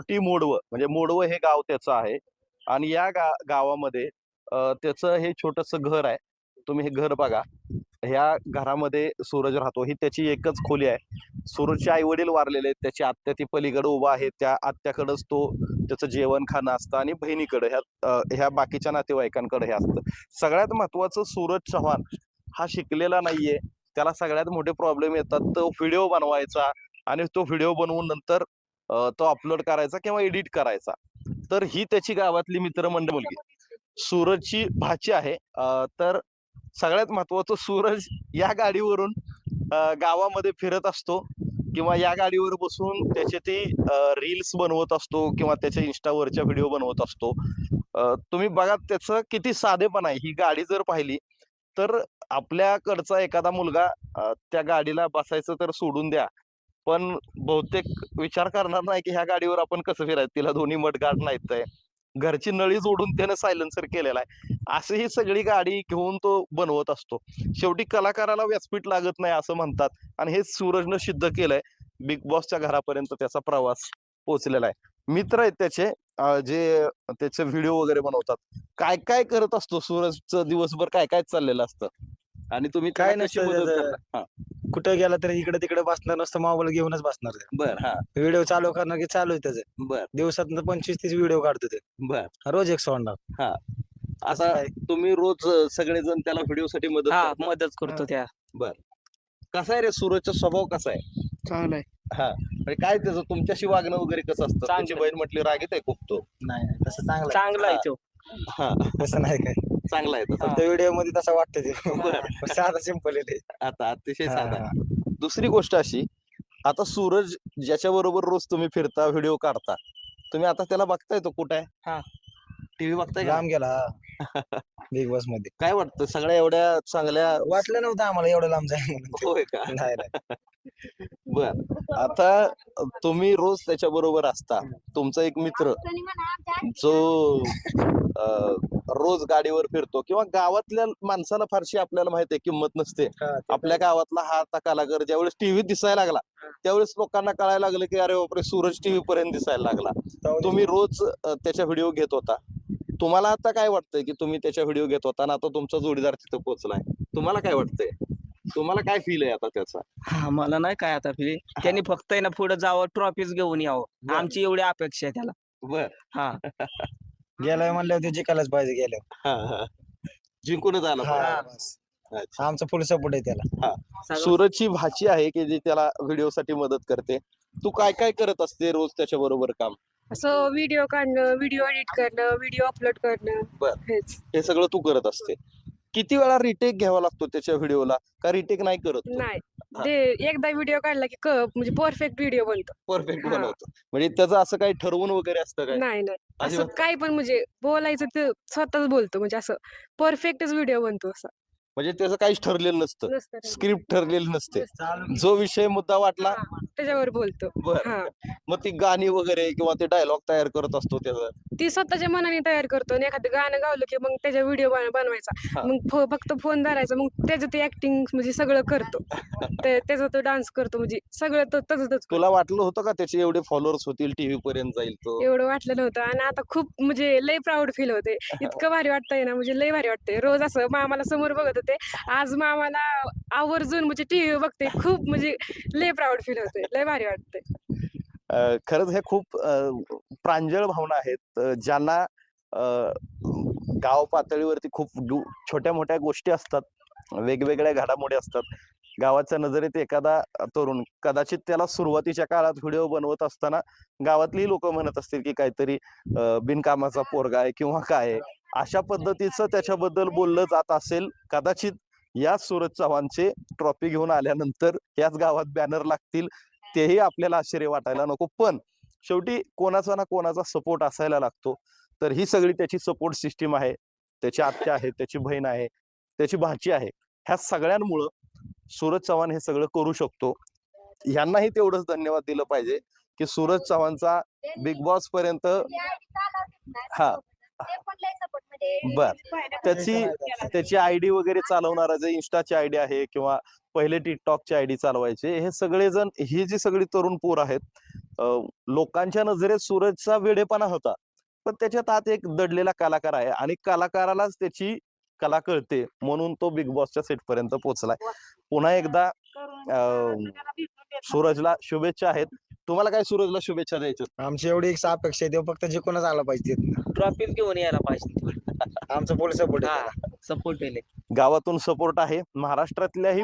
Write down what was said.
छोटी मोडवं, म्हणजे मोडवं हे गाव त्याचं आहे आणि या गावामध्ये त्याचं हे छोटंसं घर आहे. तुम्ही हे घर बघा. ह्या घरामध्ये सूरज राहतो. ही त्याची एकच खोली आहे. सूरजचे आई वडील वारलेले आहेत. त्याची आत्या ती पलीकडे उभा आहे. त्या आत्याकडेच तो त्याचं जेवण खाणं असतं आणि बहिणीकडे ह्या बाकीच्या नातेवाईकांकडे हे असतं. सगळ्यात महत्वाचं सूरज चव्हाण हा शिकलेला नाहीये. त्याला सगळ्यात मोठे प्रॉब्लेम येतात. तो व्हिडिओ बनवायचा आणि तो व्हिडिओ बनवून नंतर तो अपलोड करायचा किंवा एडिट करायचा. तर ही त्याची गावातली मित्रमंडळ मुलगी सूरजची भाची आहे. तर सगळ्यात महत्वाचं सूरज या गाडीवरून गावामध्ये फिरत असतो किंवा या गाडीवर बसून त्याचे ते रील्स बनवत असतो किंवा त्याच्या इन्स्टावरच्या व्हिडिओ बनवत असतो. तुम्ही बघा त्याचं किती साधेपणा आहे. ही गाडी जर पाहिली तर आपल्याकडचा एखादा मुलगा त्या गाडीला बसायचं तर सोडून द्या. पण बहुतेक विचार करणार नाही की ह्या गाडीवर आपण कसं फिरायचं. तिला दोन्ही मडगार्ड नाहीत आहे. घरची नळी जोडून त्यानं सायलेन्सर केलेला आहे. अशी ही सगळी गाडी घेऊन तो बनवत असतो. शेवटी कलाकाराला व्यासपीठ लागत नाही असं म्हणतात आणि हे सूरजनं सिद्ध केलंय. बिग बॉसच्या घरापर्यंत त्याचा प्रवास पोहोचलेला आहे. मित्र आहेत त्याचे जे त्याचे व्हिडिओ वगैरे बनवतात. काय काय करत असतो सूरजचं दिवसभर काय काय चाललेलं असतं आणि तुम्ही काय त्याला कशी नसतं मदत त्याचं. करता? कुठं गेला तरी इकडे तिकडे बसणार नसतं, मोबाईल घेऊनच बसणार. बर हा व्हिडिओ चालू करणार की चालू आहे त्याचं. बर दिवसात 25-30 व्हिडिओ काढतो ते. बर रोज एक सोडणार. हा असं आता काय. तुम्ही रोज सगळेजण त्याला व्हिडिओसाठी मदत हा करता? मदत करतो त्या. बर कसा आहे रे सूरजचा स्वभाव कसा आहे? चांगलं आहे. हा म्हणजे काय त्याचं तुमच्याशी वागणं वगैरे कसं असतं? चांगलं. त्याची बहीण म्हटली रागीत आहे खूप तो. नाही तसं चांगलं चांगला आहे तो. हा तसं नाही काय. चांगला आहे तसा. फक्त व्हिडिओ मध्ये तसं वाटतं ते. बरं. साधा सिंपल आहे ते. आता अतिशय हा, साधा. हा. दुसरी गोष्ट अशी, आता सूरज ज्याच्या बरोबर रोज तुम्ही फिरता व्हिडिओ काढता, तुम्ही आता त्याला बघताय तो कुठे आहे? हा. टीव्ही बघताय का? लांब गेला बिग बॉस मध्ये. काय वाटतं सगळ्या एवढ्या चांगल्या वाटलं नव्हतं आम्हाला एवढं लांब जाईल म्हणून ते. होय का? नाही नाही. बर आता तुम्ही रोज त्याच्या बरोबर असता. तुमचा एक मित्र जो रोज गाडीवर फिरतो किंवा गावातल्या माणसाला फारशी आपल्याला माहिती आहे किंमत नसते. हा, ते आपल्या गावातला हा आता कलाकार ज्यावेळेस टीव्ही दिसायला लागला त्यावेळेस लोकांना कळायला लागलं की अरे बापरे सूरज टीव्ही पर्यंत दिसायला लागला. तर तुम्ही रोज त्याच्या व्हिडिओ घेत होता. तुम्हाला आता काय वाटतंय की तुम्ही त्याच्या व्हिडिओ घेत होता आणि आता तुमचा जोडीदार तिथं पोहोचलाय. तुम्हाला काय वाटतंय? तुम्हाला काय फील आहे आता त्याचा? हा मला नाही काय आता फिरे. त्यांनी फक्त आहे ना पुढे जावं, ट्रॉफीज घेऊन यावं. बर. आमची एवढी अपेक्षा आहे त्याला. बर हा गेलाय म्हणल्यावर ते जिंकायलाच पाहिजे गेल्यावर. हा. जिंकूनच आला हा, पाहिजे. बस. अच्छा. आमचा फुल सपोर्ट आहे त्याला. सगळं- सूरजची भाची आहे की जी त्याला व्हिडिओ साठी मदत करते. तू काय काय करत असते रोज त्याच्या बरोबर काम? असं व्हिडिओ काढणं, व्हिडिओ एडिट करणं, व्हिडिओ अपलोड करणं. बर. हेच. हे सगळं तू करत असते. किती वेळा रिटेक घ्यावा लागतो त्याच्या व्हिडिओला का रिटेक नाही करत तू? नाही हा. ते एकदा व्हिडिओ काढला की म्हणजे परफेक्ट व्हिडिओ बनतो. परफेक्ट हा. बनवतो. म्हणजे त्याचं असं काही ठरवून वगैरे असतं काय? नाही नाही असं अजिबात? काय पण म्हणजे बोलायचं ते स्वतःच बोलतो, म्हणजे असं परफेक्टच व्हिडिओ बनतो असं म्हणजे त्याचं काहीच ठरलेलं नसतं. नसतं काही. स्क्रिप्ट ठरलेली नसते. नसतं. जो विषय मुद्दा वाटला हा, त्याच्यावर बोलतो. बर. हा मग ती गाणी वगैरे किंवा ते डायलॉग तयार करत असतो त्याचा. ती स्वतःच्या मनाने तयार करतो आणि एखादं गाणं गावलं की मग त्याच्या व्हिडिओ बनवायचा. हा. मग फक्त फोन धरायचा, मग त्याचं ते ऍक्टिंग म्हणजे सगळं करतो. त्याचा तो डान्स करतो, म्हणजे सगळं तो तसंच. तुला वाटलं होतं का त्याचे एवढे फॉलोअर्स होतील टीव्ही पर्यंत जाईल तो? एवढं वाटलं नव्हतं आणि आता खूप म्हणजे लय प्राऊड फील होते. इतकं भारी वाटतंय ना, म्हणजे लय भारी वाटतंय. रोज असं मामाला समोर बघत होते, आज मामाला आवर्जून म्हणजे टीव्ही बघते. खूप म्हणजे लय प्राऊड फील होते, लय भारी वाटतंय. खरंच हे खूप प्रांजळ भावना आहेत. ज्यांना गाव पातळीवरती खूप छोट्या मोठ्या गोष्टी असतात, वेगवेगळ्या घडामोडी असतात. गावाच्या नजरेत एखादा तरुण कदाचित त्याला सुरुवातीच्या काळात व्हिडिओ बनवत असताना गावातली लोक म्हणत असतील की काहीतरी बिनकामाचा पोरगा आहे किंवा काय आहे. अशा पद्धतीचं त्याच्याबद्दल बोललं जात असेल. कदाचित या सूरज चव्हाणचे ट्रॉफी घेऊन आल्यानंतर याच गावात बॅनर लागतील, तेही आपल्याला आश्चर्य वाटायला नको. पण शेवटी कोणाचा ना कोणाचा सपोर्ट असायला लागतो. तर ही सगळी त्याची सपोर्ट सिस्टीम आहे. त्याची आत्या आहे, त्याची बहीण आहे, त्याची भाची आहे. ह्या सगळ्यांमुळं सूरज चव्हाण हे सगळं करू शकतो. यांनाही तेवढंच धन्यवाद दिलं पाहिजे की सूरज चव्हाणचा बिग बॉस पर्यंत हा बर. त्याची आयडी वगैरे चालवणारा जे इन्स्टाची आयडी आहे किंवा पहिले टिकटॉकची आयडी चालवायचे हे सगळेजण ही जी सगळी तरुण पोर आहेत लोकांच्या नजरेत सूरजचा वेडेपणा होता पण त्याच्यात आत एक दडलेला कलाकार आहे आणि कलाकारालाच त्याची कला कळते म्हणून तो बिग बॉसच्या सेट पर्यंत पोहोचलाय. पुन्हा एकदा सूरजला शुभेच्छा आहेत. तुम्हाला काय सूरजला शुभेच्छा द्यायच्या? आमची एवढी एक अपेक्षा आहे, तेव्हा फक्त जिंकूनच आला पाहिजे. ट्रॉफीज घेऊन यायला पाहिजे. आमचं फुल सपोर्ट हा आहे. सपोर्ट केले. गावातून सपोर्ट आहे. महाराष्ट्रातल्याही